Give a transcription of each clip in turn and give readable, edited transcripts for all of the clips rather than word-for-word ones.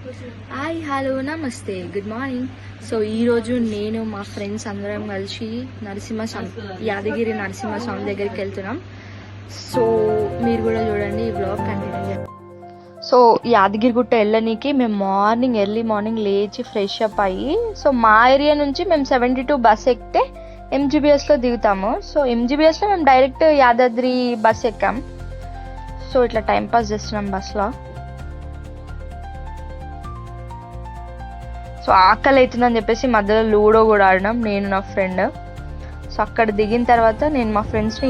Hi hello నమస్తే good morning. So ఈరోజు నేను మా ఫ్రెండ్స్ అందరం కలిసి యాదగిరి నరసింహస్వామి దగ్గరికి వెళ్తున్నాం. సో మీరు కూడా చూడండి ఈ బ్లాగ్ కంటిన్యూ. సో యాదగిరిగుట్ట వెళ్ళనీకి మేము ఎర్లీ మార్నింగ్ లేచి ఫ్రెష్ అప్ అయ్యి, సో మా ఏరియా నుంచి మేము 72 బస్ ఎక్కితే ఎంజీబీఎస్లో దిగుతాము. సో ఎంజీబీఎస్లో మేము డైరెక్ట్ యాదాద్రి బస్ ఎక్కాం. సో ఇట్లా టైంపాస్ చేస్తున్నాం బస్లో. సో ఆకలి అవుతుందని చెప్పేసి మధ్యలో లూడో కూడా ఆడినాం నేను నా ఫ్రెండ్. సో అక్కడ దిగిన తర్వాత నేను మా ఫ్రెండ్స్ని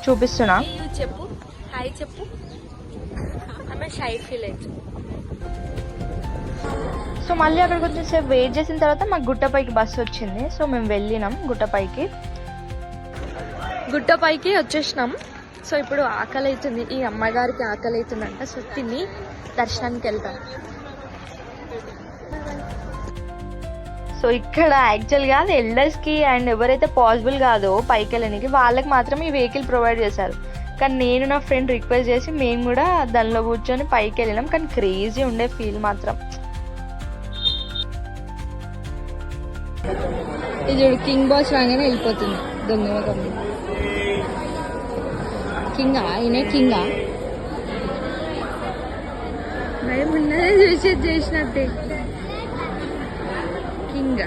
చూపిస్తున్నా. చెప్పు హాయ్ చెప్పు. షై ఫీల్ అవుతుంది. సో మళ్ళీ అక్కడికి వచ్చేసి వెయిట్ చేసిన తర్వాత మాకు గుట్టపైకి బస్సు వచ్చింది. సో మేము వెళ్ళినాం గుట్టపైకి వచ్చేసినాం. సో ఇప్పుడు ఆకలి అవుతుంది, ఈ అమ్మగారికి ఆకలి అవుతుందంట. సో తిని దర్శనానికి వెళ్తాం. సో ఇక్కడ యాక్చువల్గా ఎల్డర్స్కి అండ్ ఎవరైతే పాసిబుల్ కాదో పైకి వెళ్ళడానికి వాళ్ళకి మాత్రం ఈ వెహికల్ ప్రొవైడ్ చేశారు. కానీ నేను నా ఫ్రెండ్ రిక్వెస్ట్ చేసి మేము కూడా దానిలో కూర్చొని పైకి వెళ్ళినాం. కానీ క్రేజీ ఉండే ఫీల్ మాత్రం. ఇది కింగ్ బాస్ రాగానే వెళ్ళిపోతుంది దొంగ కింగా ఈయన కింగా మరి ముందరే చూసేది చేసినట్టే కింగ్.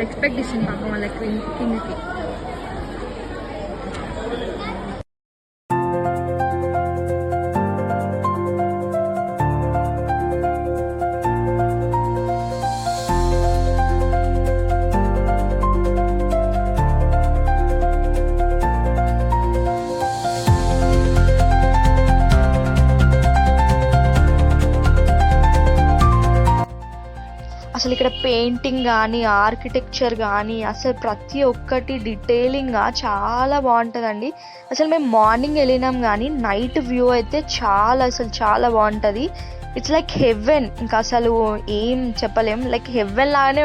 ఎక్స్పెక్ట్ చేసింది పాపం వాళ్ళ కింగ్కి. అసలు ఇక్కడ పెయింటింగ్ కానీ ఆర్కిటెక్చర్ కానీ అసలు ప్రతి ఒక్కటి డీటెయిలింగ్గా చాలా బాగుంటుందండి. అసలు మేము మార్నింగ్ వెళ్ళినాం కానీ నైట్ వ్యూ అయితే చాలా బాగుంటుంది. It's like heaven. ఇంకా అసలు ఏం చెప్పలేం, లైక్ హెవెన్ లాగానే.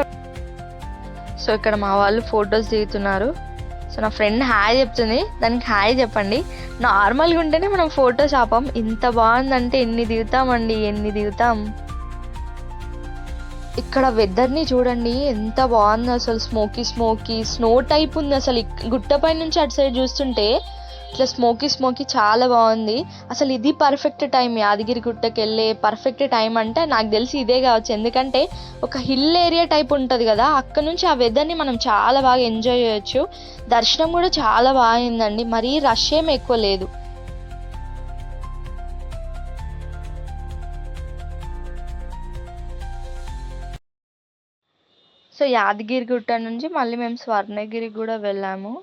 సో ఇక్కడ మా వాళ్ళు ఫొటోస్ దిగుతున్నారు. సో నా ఫ్రెండ్ హాయ్ చెప్తుంది, దానికి హాయ్ చెప్పండి. నార్మల్గా ఉంటేనే మనం ఫొటోస్ ఆపం, ఇంత బాగుందంటే ఎన్ని దిగుతాం. ఇక్కడ వెదర్ని చూడండి ఎంత బాగుంది అసలు. స్మోకీ స్నో టైప్ ఉంది. అసలు గుట్టపై నుంచి అటు సైడ్ చూస్తుంటే ఇట్లా స్మోకీ చాలా బాగుంది. అసలు ఇది పర్ఫెక్ట్ టైం, యాదగిరి గుట్టకి వెళ్ళే పర్ఫెక్ట్ టైం అంటే నాకు తెలిసి ఇదే కావచ్చు. ఎందుకంటే ఒక హిల్ ఏరియా టైప్ ఉంటుంది కదా, అక్కడ నుంచి ఆ వెదర్ని మనం చాలా బాగా ఎంజాయ్ చేయొచ్చు. దర్శనం కూడా చాలా బాగుందండి, మరీ రష్ ఏం ఎక్కువ లేదు. సో యాదగిరిగుట్ట నుంచి మళ్ళీ మేము స్వర్ణగిరికి కూడా వెళ్ళాము.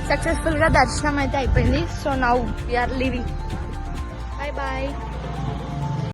సక్సెస్ఫుల్గా దర్శనం అయితే అయిపోయింది. So now we are leaving. Bye.